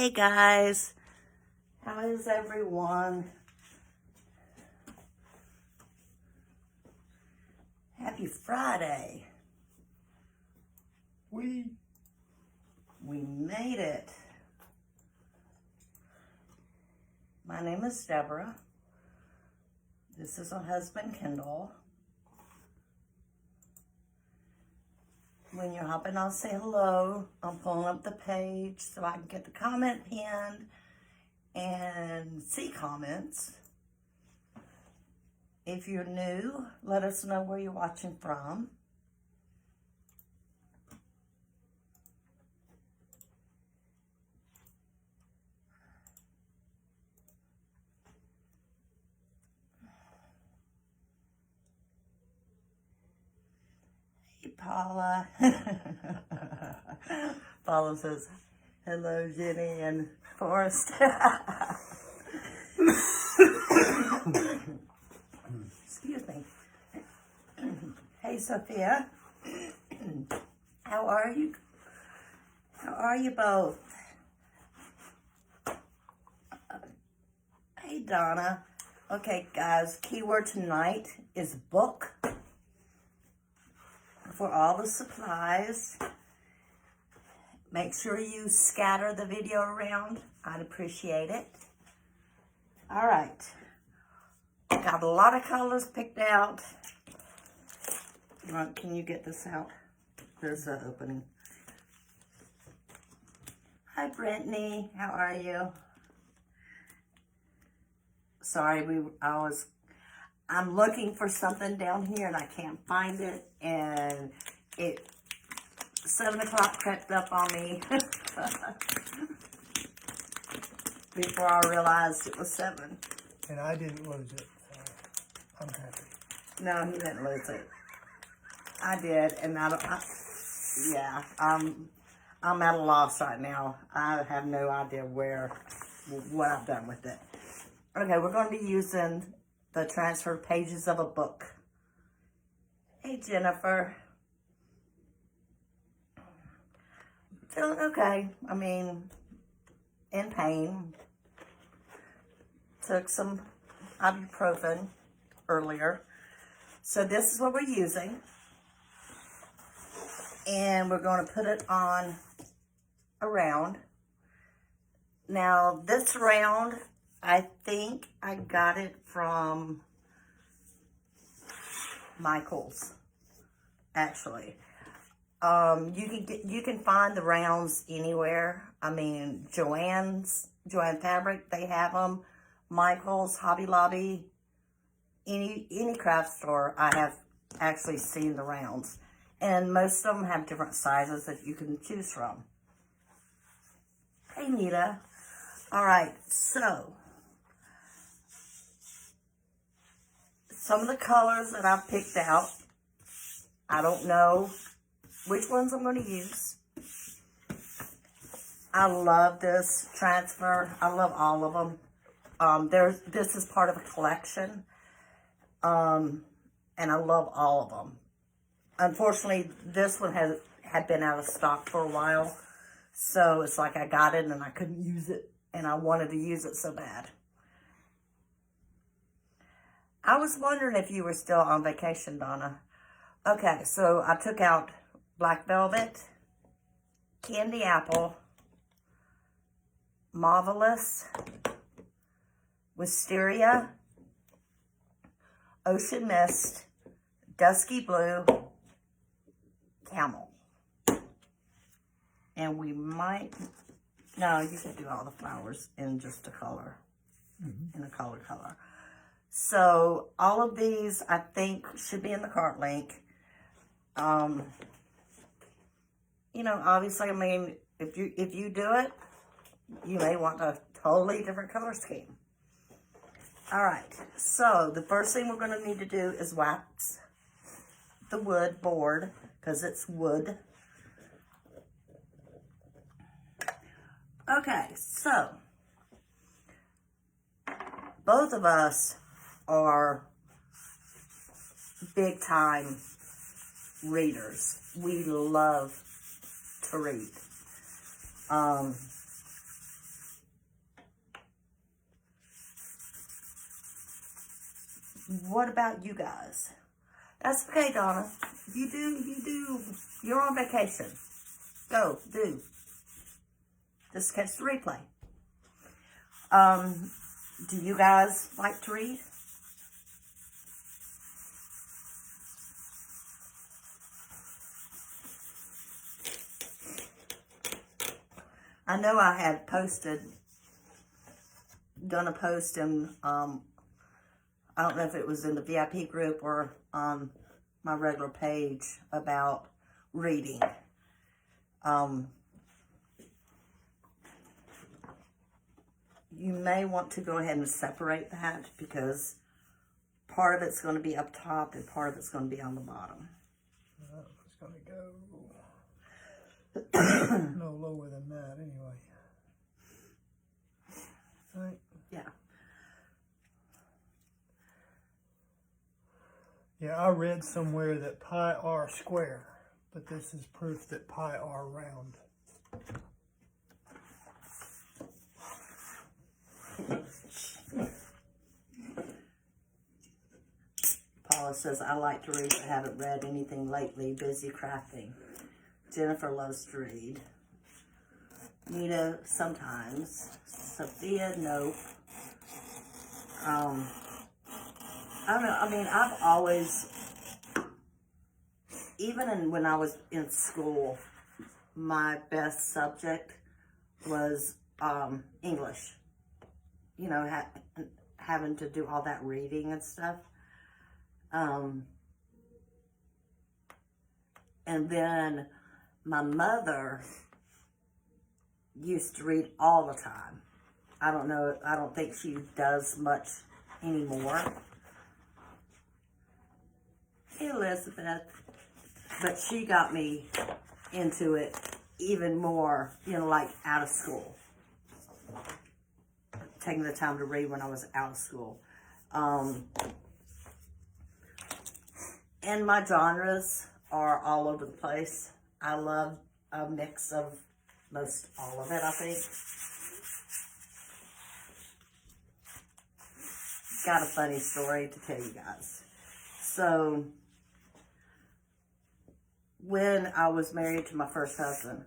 Hey guys, how is everyone? Happy Friday. We made it. My name is Deborah. This is my husband, Kendall. When you're hopping on, say hello. I'm pulling up the page so I can get the comment pinned and see comments. If you're new, let us know where you're watching from. Hey, Paula. Paula says, hello, Jenny and Forrest. Excuse me. Hey, Sophia. How are you? How are you both? Hey, Donna. Okay, guys, keyword tonight is book for all the supplies. Make sure you scatter the video around. I'd appreciate it. All right. Got a lot of colors picked out. Can you get this out? There's the opening. Hi, Brittany. How are you? Sorry, I'm looking for something down here and I can't find it, and 7 o'clock crept up on me before I realized it was 7. And I didn't lose it, so I'm happy. No, he didn't lose it. I did, and I'm at a loss right now. I have no idea what I've done with it. Okay, we're going to be using the transferred pages of a book. Hey, Jennifer. Feeling okay. I mean, in pain. Took some ibuprofen earlier. So this is what we're using. And we're going to put it on a round. Now, this round, I think I got it from Michael's, actually. You can find the rounds anywhere. I mean, Joanne Fabric, they have them. Michael's, Hobby Lobby, any craft store, I have actually seen the rounds. And most of them have different sizes that you can choose from. Hey, Nita. All right, so some of the colors that I've picked out, I don't know which ones I'm going to use. I love this transfer. I love all of them. This is part of a collection, and I love all of them. Unfortunately, this one had been out of stock for a while, so it's like I got it and I couldn't use it, and I wanted to use it so bad. I was wondering if you were still on vacation, Donna. Okay, so I took out Black Velvet, Candy Apple, Marvelous, Wisteria, Ocean Mist, Dusky Blue, Camel. And we might, no, you can do all the flowers in just a color, in a color. So all of these, I think, should be in the cart link. You know, obviously, I mean, if you do it, you may want a totally different color scheme. All right, so the first thing we're going to need to do is wax the wood board, because it's wood. Okay, so both of us are big time readers. We love to read. What about you guys? That's okay, Donna. You do. You're on vacation. Go, do. Just catch the replay. Do you guys like to read? I know I had done a post in, I don't know if it was in the VIP group or on my regular page about reading. You may want to go ahead and separate that because part of it's going to be up top and part of it's going to be on the bottom. It's going to go no lower than that anyway. Right? Yeah. Yeah, I read somewhere that pi r square, but this is proof that pi r round. Paula says, I like to read but haven't read anything lately. Busy crafting. Jennifer loves to read. Nita, sometimes. Sophia, nope. I don't know. I mean, I've always, even when I was in school, my best subject was English. You know, having to do all that reading and stuff. And then my mother used to read all the time. I don't know, I don't think she does much anymore. Elizabeth. But she got me into it even more, you know, like out of school. Taking the time to read when I was out of school. And my genres are all over the place. I love a mix of most all of it, I think. Got a funny story to tell you guys. So, when I was married to my first husband,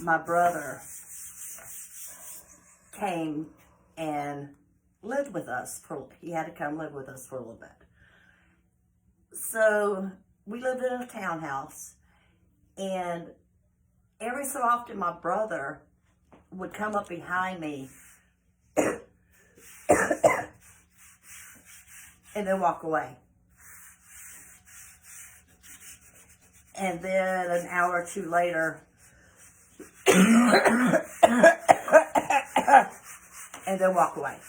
my brother came and lived with us. He had to come live with us for a little bit. So we lived in a townhouse, and every so often my brother would come up behind me and then walk away. And then an hour or two later, and then walk away.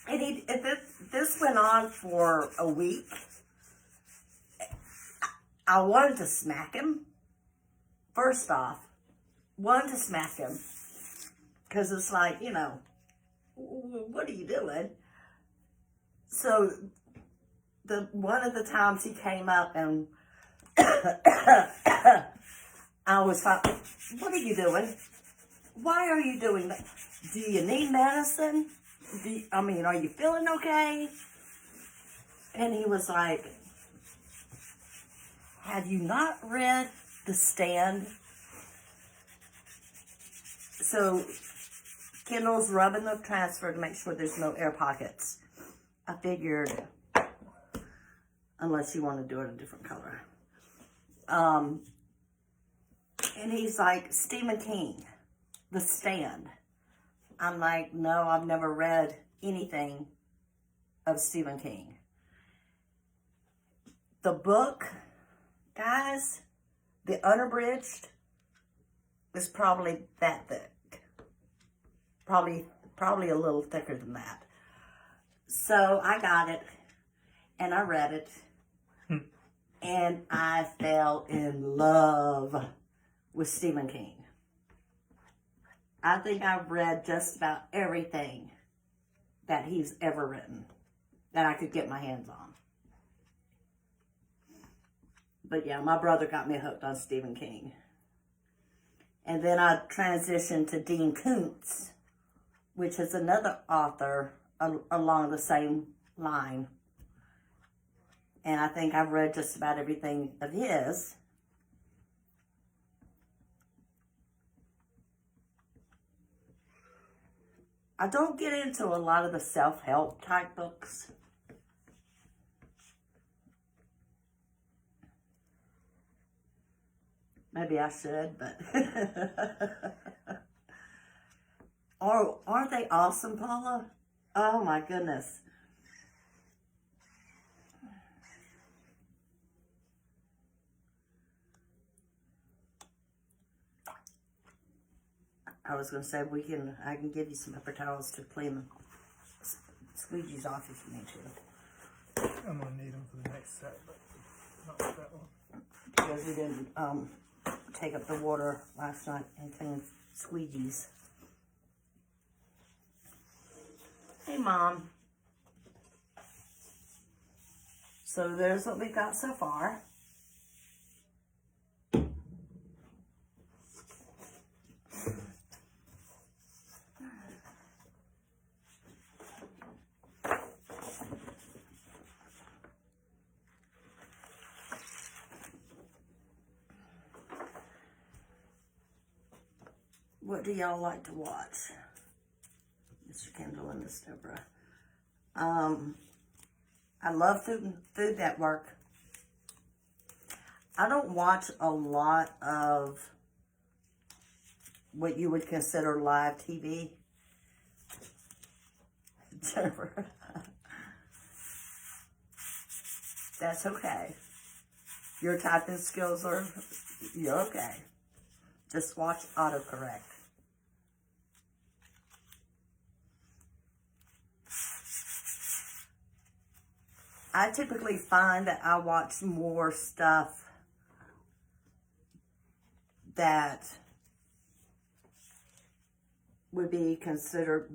And this went on for a week. I wanted to smack him. First off, wanted to smack him. Because it's like, you know, what are you doing? So, one of the times he came up and I was like, what are you doing? Why are you doing that? Do you need medicine? Are you feeling okay? And he was like, have you not read The Stand? So, Kendall's rubbing the transfer to make sure there's no air pockets. I figured, unless you want to do it a different color. And he's like, Stephen King, The Stand. I'm like, no, I've never read anything of Stephen King. The book, guys, the unabridged is probably that thick. Probably a little thicker than that. So I got it, and I read it, and I fell in love with Stephen King. I think I've read just about everything that he's ever written that I could get my hands on. But yeah, my brother got me hooked on Stephen King. And then I transitioned to Dean Koontz, which is another author along the same line And I think I've read just about everything of his. I don't get into a lot of the self-help type books. Maybe I should, but aren't they awesome, Paula? Oh my goodness. I was gonna say I can give you some paper towels to clean the squeegees off if you need to. I'm gonna need them for the next set, but not for that one. Because we didn't take up the water last night and clean squeegees. Hey, Mom. So there's what we got so far. What do y'all like to watch? Mr. Kendall and Miss Deborah. I love Food Network. I don't watch a lot of what you would consider live TV. Jennifer. That's okay. Your typing skills you're okay. Just watch autocorrect. I typically find that I watch more stuff that would be considered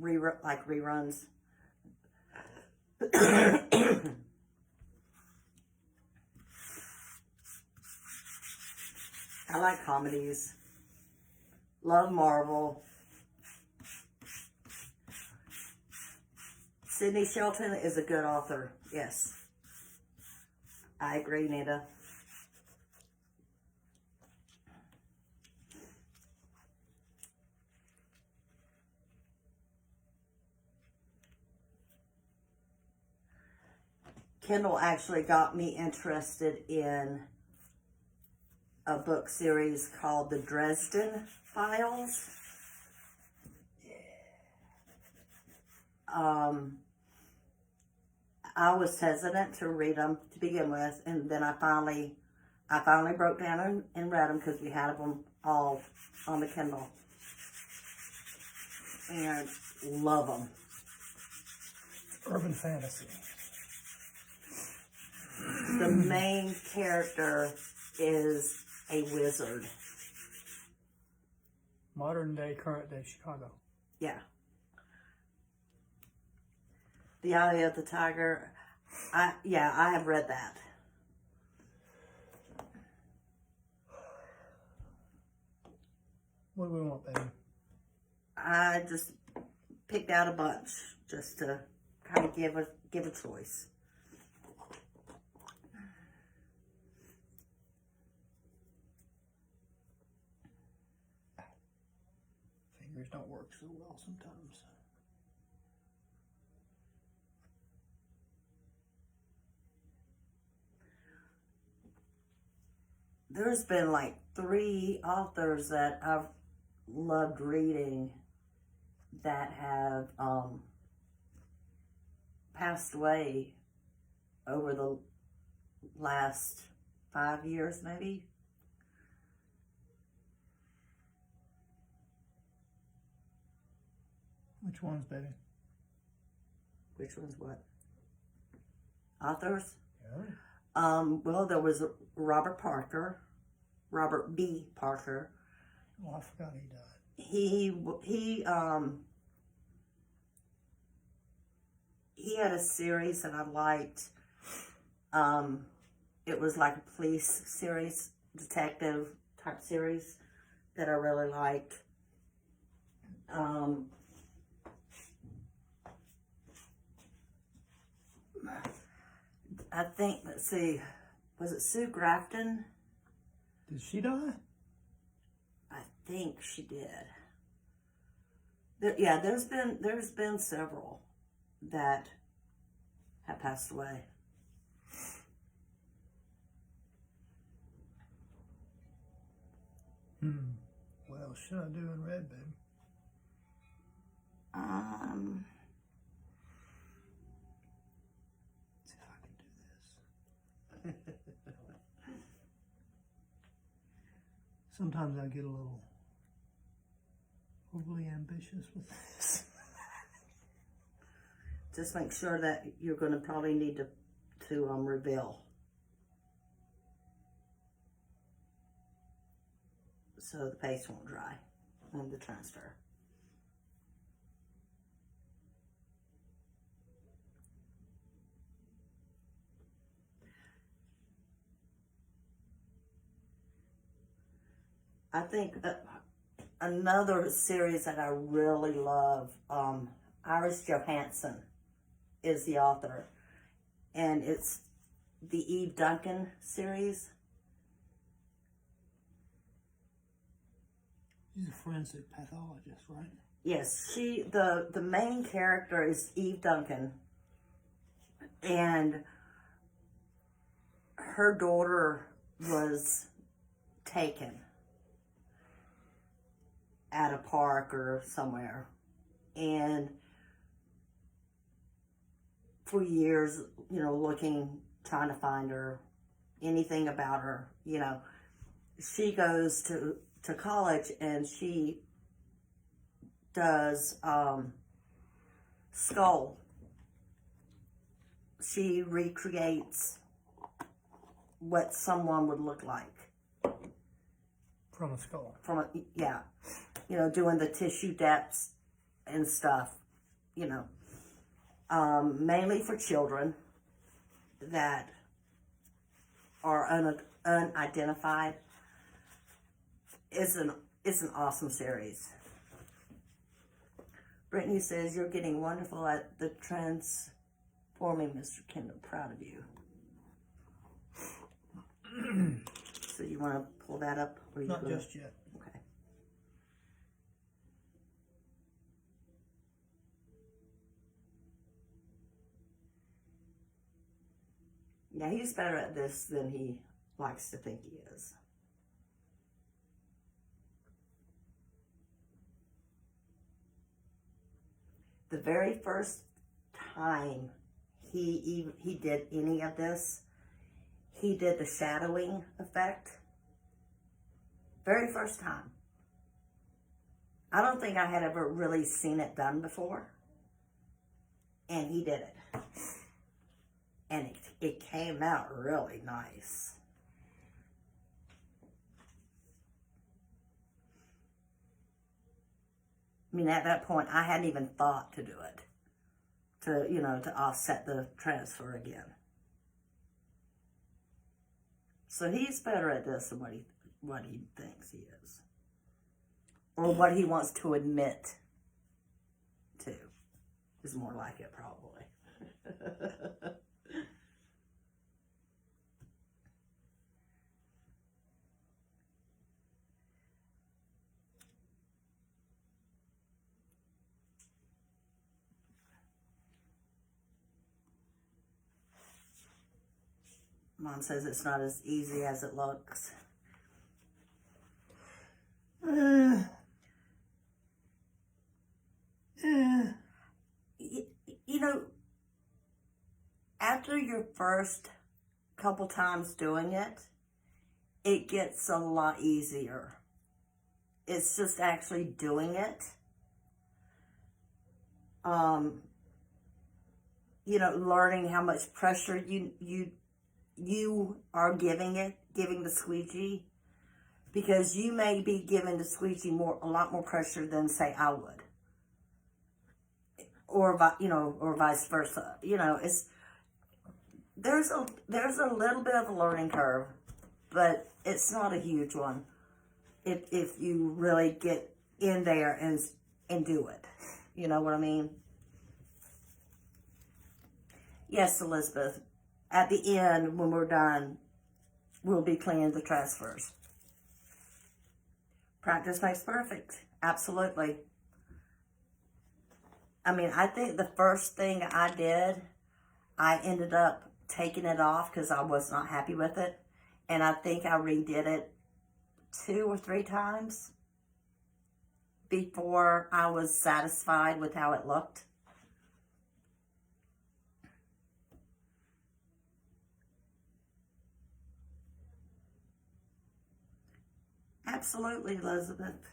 like reruns. I like comedies. Love Marvel. Sydney Shelton is a good author. Yes. I agree, Nita. Kendall actually got me interested in a book series called The Dresden Files. I was hesitant to read them to begin with, and then I finally broke down and read them because we had them all on the Kindle, and love them. Urban fantasy. The main character is a wizard. Modern day, current day Chicago. Yeah. The Eye of the Tiger. I have read that. What do we want, baby? I just picked out a bunch just to kind of give a choice. Fingers don't work so well sometimes. There's been like 3 authors that I've loved reading that have passed away over the last 5 years, maybe. Which ones, baby? Which one's what? Authors? Yeah. Well, there was Robert B. Parker. Oh, I forgot he died. He had a series that I liked. It was like a police series, detective type series that I really liked. I think, let's see, was it Sue Grafton? Did she die? I think she did. Yeah, there's been several that have passed away. What else should I do in red, babe? See if I can do this. Sometimes I get a little overly ambitious with this. Just make sure that you're going to probably need to reveal. So the paste won't dry on the transfer. I think another series that I really love, Iris Johansson is the author, and it's the Eve Duncan series. She's a forensic pathologist, right? Yes, the main character is Eve Duncan, and her daughter was taken at a park or somewhere, and for years, trying to find her, anything about her, she goes to college and she does skull. She recreates what someone would look like. From a skull. Yeah. Doing the tissue depths and stuff, mainly for children that are unidentified. It's an awesome series. Brittany says, you're getting wonderful at the transforming, Mr. Kendall. Proud of you. So you want to pull that up? Or Not just yet. Okay. Yeah, he's better at this than he likes to think he is. The very first time he did any of this, he did the shadowing effect. Very first time. I don't think I had ever really seen it done before. And he did it. And it came out really nice. I mean, at that point, I hadn't even thought to do it. To offset the transfer again. So he's better at this than what he thinks he is. Or what he wants to admit to. Is more like it, probably. Mom says it's not as easy as it looks. After your first couple times doing it, it gets a lot easier. It's just actually doing it. Learning how much pressure you are giving the squeegee, because you may be giving the squeegee a lot more pressure than, say, I would, or vice versa. There's a little bit of a learning curve, but it's not a huge one if you really get in there and do it. You know what I mean? Yes, Elizabeth. at the end, when we're done, we'll be cleaning the transfers. Practice makes perfect. Absolutely. I mean, I think the first thing I did, I ended up taking it off because I was not happy with it. And I think I redid it 2 or 3 times before I was satisfied with how it looked. Absolutely, Elizabeth.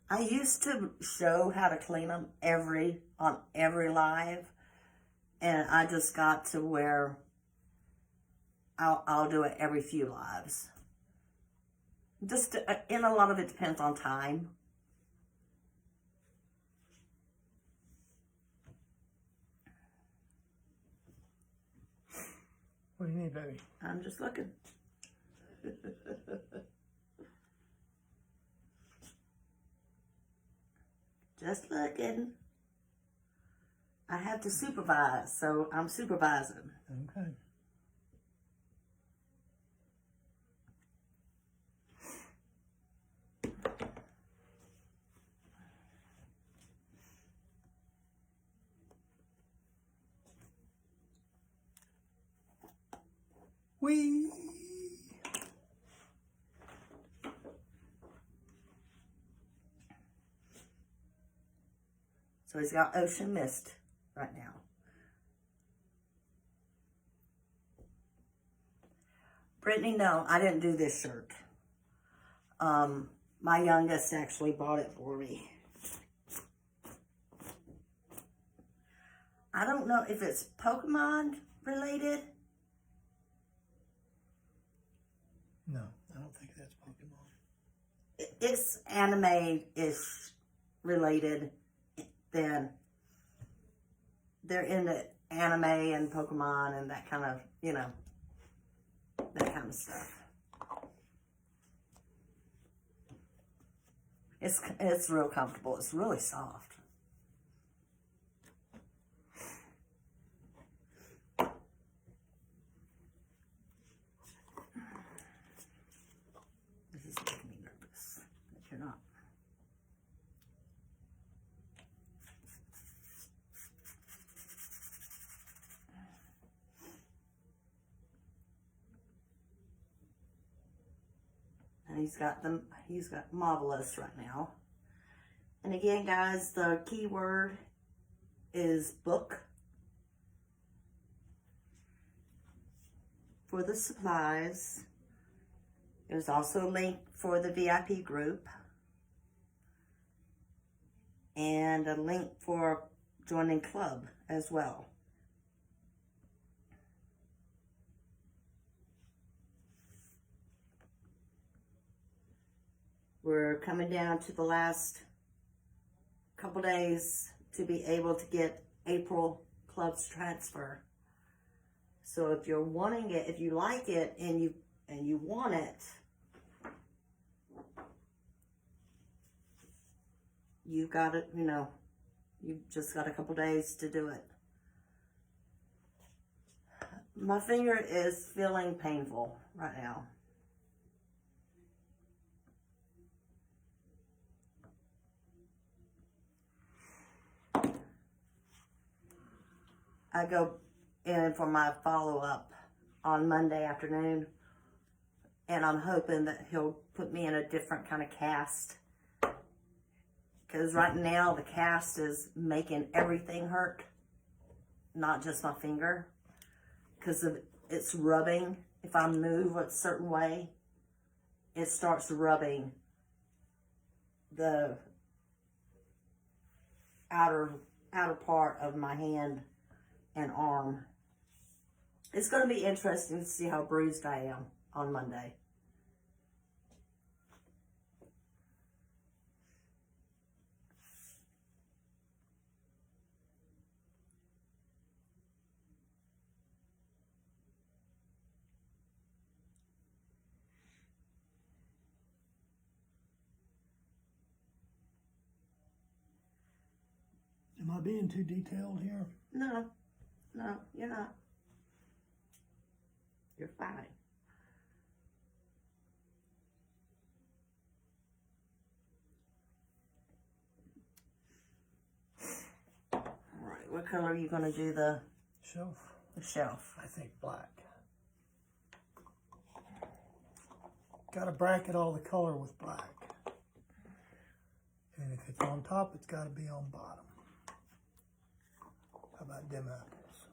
I used to show how to clean them on every live, and I just got to where I'll do it every few lives. Just, and a lot of it depends on time. What do you need, baby? I'm just looking. Just looking. I have to supervise, so I'm supervising. Okay. Whee! So he's got ocean mist right now. Brittany, no, I didn't do this shirt. My youngest actually bought it for me. I don't know if it's Pokemon related. No, I don't think that's Pokemon. It's anime-ish related. Then they're into anime and Pokemon and that kind of, you know, that kind of stuff. It's real comfortable. It's really soft. This is making me nervous. But you're not. And he's got Marvelous right now. And again, guys, the keyword is book for the supplies. There's also a link for the VIP group and a link for joining club as well. We're coming down to the last couple days to be able to get April club's transfer. So if you're wanting it, if you like it and you want it, you've got it, you know, you've just got a couple days to do it. My finger is feeling painful right now. I go in for my follow-up on Monday afternoon, and I'm hoping that he'll put me in a different kind of cast, because right now the cast is making everything hurt, not just my finger, because it's rubbing. If I move a certain way, it starts rubbing the outer part of my hand and arm. It's going to be interesting to see how bruised I am on Monday. Am I being too detailed here? No, No, you're not. You're fine. Alright, what color are you going to do the Shelf. shelf? I think black. Gotta bracket all the color with black. And if it's on top, it's gotta be on bottom. How about dim apples?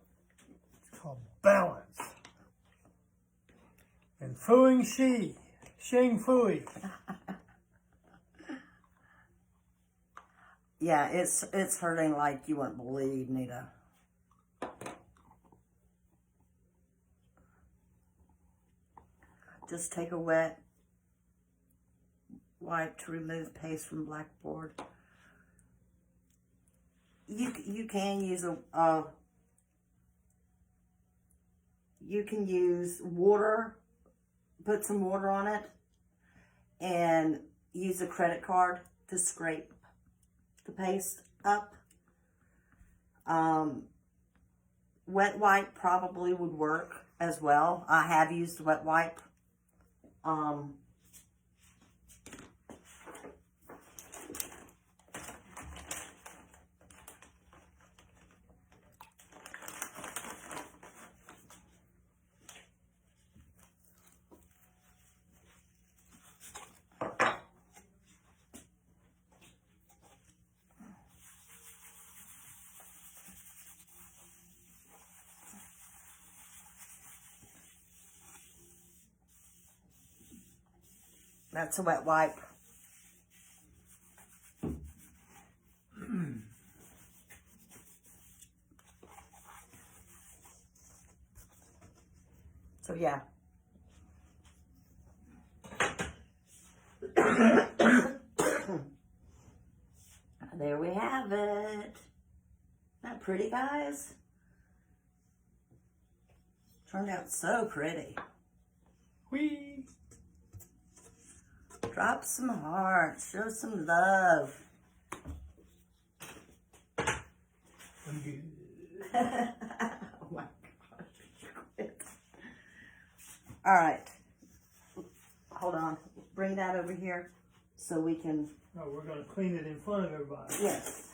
It's called balance. And fooing she, shing fooey. Yeah, it's hurting like you wouldn't believe, Nita. Just take a wet wipe to remove paste from blackboard. You can use you can use water, put some water on it, and use a credit card to scrape the paste up. Wet wipe probably would work as well. I have used wet wipe. That's a wet wipe. So yeah. There we have it. Isn't that pretty, guys? Turned out so pretty. Whee! Drop some hearts. Show some love. I'm good. Oh my gosh. All right. Hold on. Bring that over here so we can... Oh, we're going to clean it in front of everybody. Yes.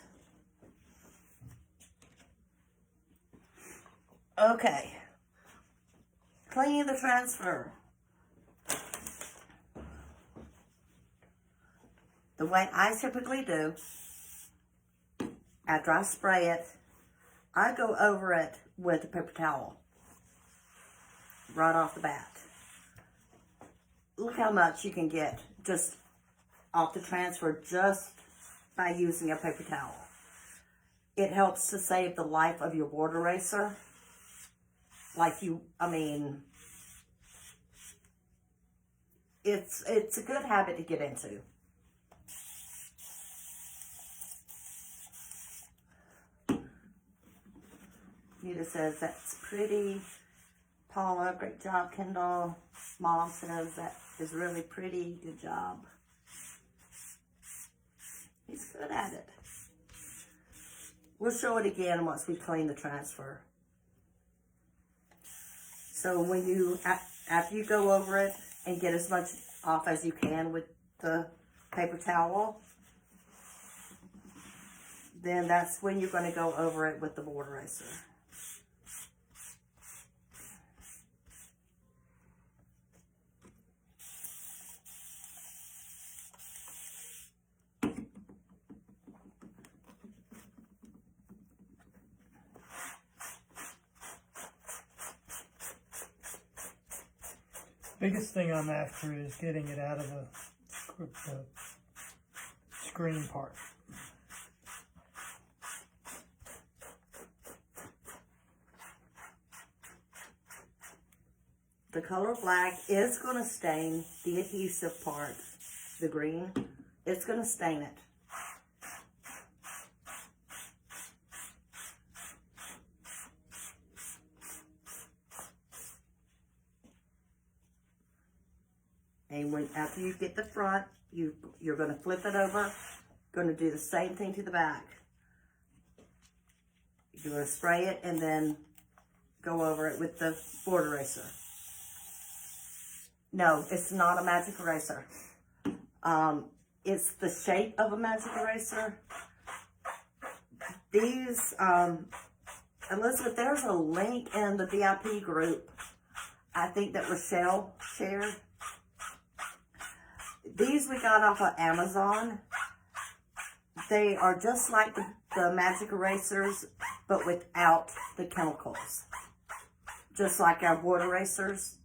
Okay. Cleaning the transfer. The way I typically do, after I spray it, I go over it with a paper towel. Right off the bat. Look how much you can get just off the transfer just by using a paper towel. It helps to save the life of your board eraser. It's a good habit to get into. Nita says, that's pretty. Paula, great job. Kendall, Mom says, that is really pretty. Good job. He's good at it. We'll show it again once we clean the transfer. So when you, after you go over it and get as much off as you can with the paper towel, then that's when you're going to go over it with the board eraser. Biggest thing I'm after is getting it out of the screen part. The color black is going to stain the adhesive part, the green. It's going to stain it. And after you get the front, you're going to flip it over. Going to do the same thing to the back. You're going to spray it and then go over it with the board eraser. No, it's not a magic eraser. It's the shape of a magic eraser. These, Elizabeth, there's a link in the VIP group, I think that Rochelle shared. These we got off of Amazon. They are just like the magic erasers, but without the chemicals. Just like our board erasers,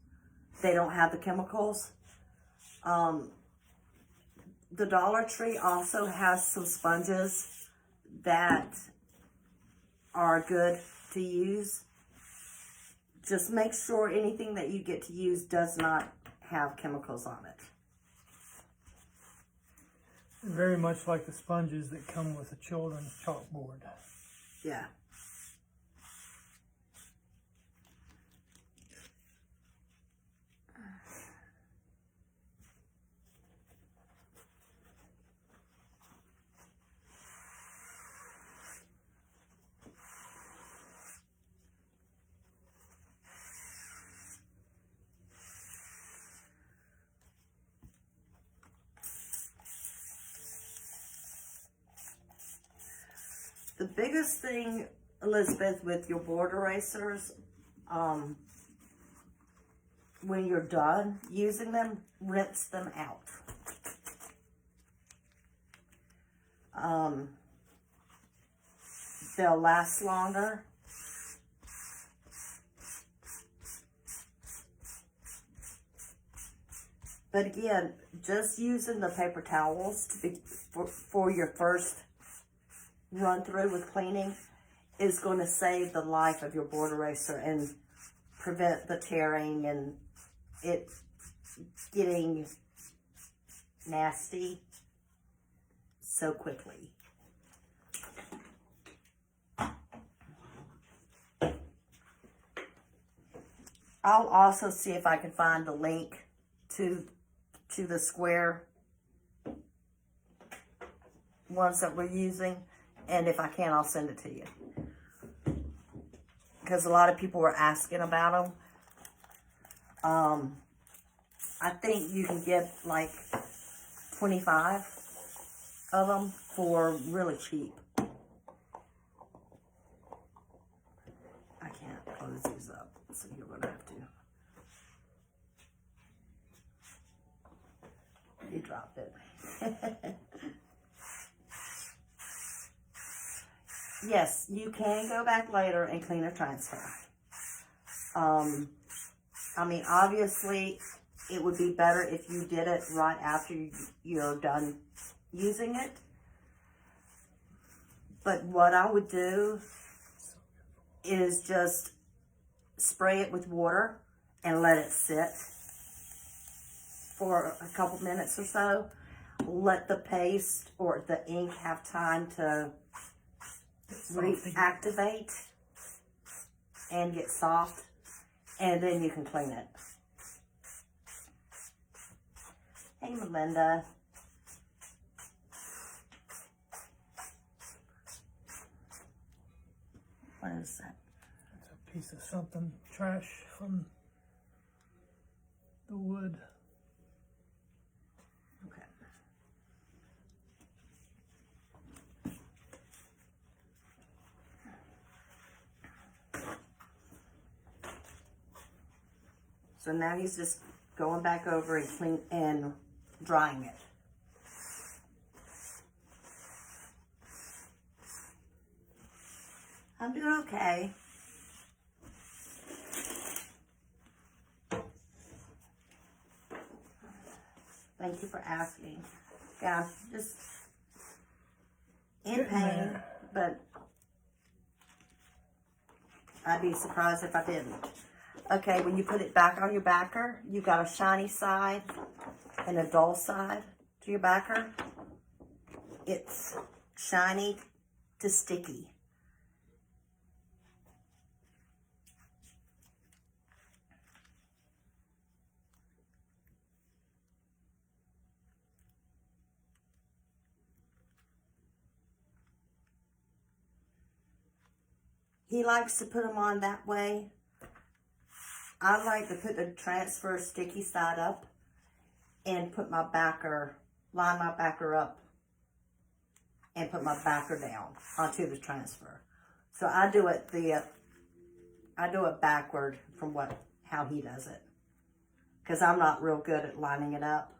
they don't have the chemicals. The Dollar Tree also has some sponges that are good to use. Just make sure anything that you get to use does not have chemicals on it. Very much like the sponges that come with a children's chalkboard. Yeah. The biggest thing, Elizabeth, with your board erasers, when you're done using them, rinse them out. They'll last longer. But again, just using the paper towels to be, for your first run through with cleaning is going to save the life of your board eraser and prevent the tearing and it getting nasty so quickly. I'll also see if I can find the link to the square ones that we're using. And if I can, I'll send it to you. Because a lot of people were asking about them. I think you can get like 25 of them for really cheap. I can't close these up, so you're going to have to. You dropped it. Yes, you can go back later and clean a transfer. I mean, obviously, it would be better if you did it right after you're done using it. But what I would do is just spray it with water and let it sit for a couple minutes or so. Let the paste or the ink have time to reactivate and get soft, and then you can clean it. Hey, Melinda. What is that? It's a piece of something, trash from the wood. Okay. So now he's just going back over and clean and drying it. I'm doing okay. Thank you for asking. Yeah, just in pain, but I'd be surprised if I didn't. Okay, when you put it back on your backer, you've got a shiny side and a dull side to your backer. It's shiny to sticky. He likes to put them on that way I like to put the transfer sticky side up and put my backer, line my backer up and put my backer down onto the transfer. So I do it backward from how he does it. Because I'm not real good at lining it up,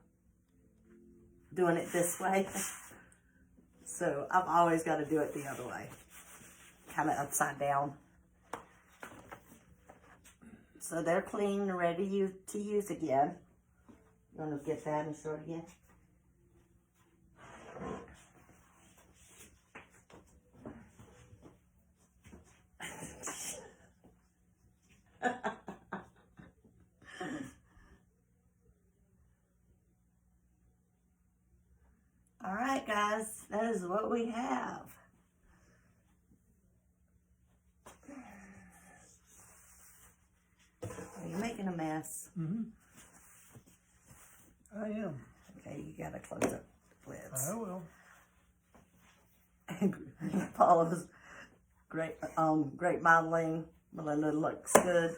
doing it this way. So I've always got to do it the other way, kind of upside down. So they're clean and ready to use again. You want to get that and show it again? All right, guys, that is what we have. Are you making a mess? Mm-hmm. I am. Okay, you gotta close up the lids. I will. Paula's great modeling. Melinda looks good.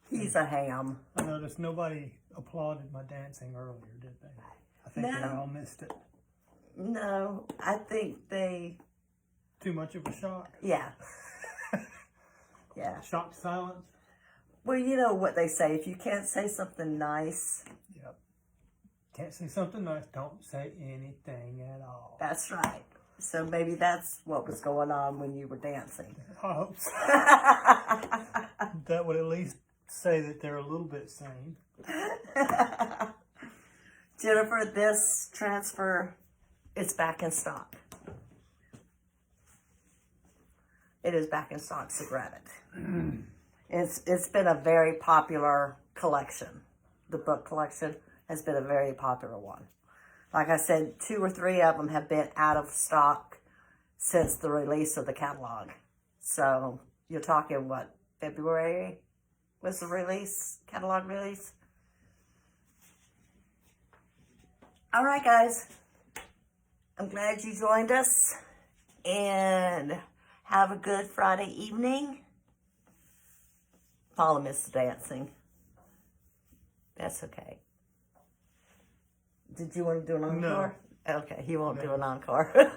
He's a ham. I noticed nobody applauded my dancing earlier, did they? I think they all missed it. No, I think they... Too much of a shock? Yeah. Yeah. Shocked silence? Well, you know what they say. If you can't say something nice... Yep. Can't say something nice, don't say anything at all. That's right. So maybe that's what was going on when you were dancing. I hope so. That would at least say that they're a little bit sane. Jennifer, this transfer is back in stock. It is back in stock, so grab it. It's been a very popular collection. The book collection has been a very popular one. Like I said, 2 or 3 of them have been out of stock since the release of the catalog. So you're talking, what, February was the release, catalog release? All right, guys. I'm glad you joined us. And have a good Friday evening. Paula missed the dancing. That's okay. Did you want to do an encore? No. Okay, he won't do an encore.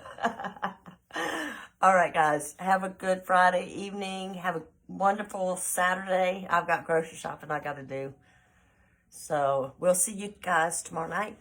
All right, guys. Have a good Friday evening. Have a wonderful Saturday. I've got grocery shopping I got to do. So we'll see you guys tomorrow night.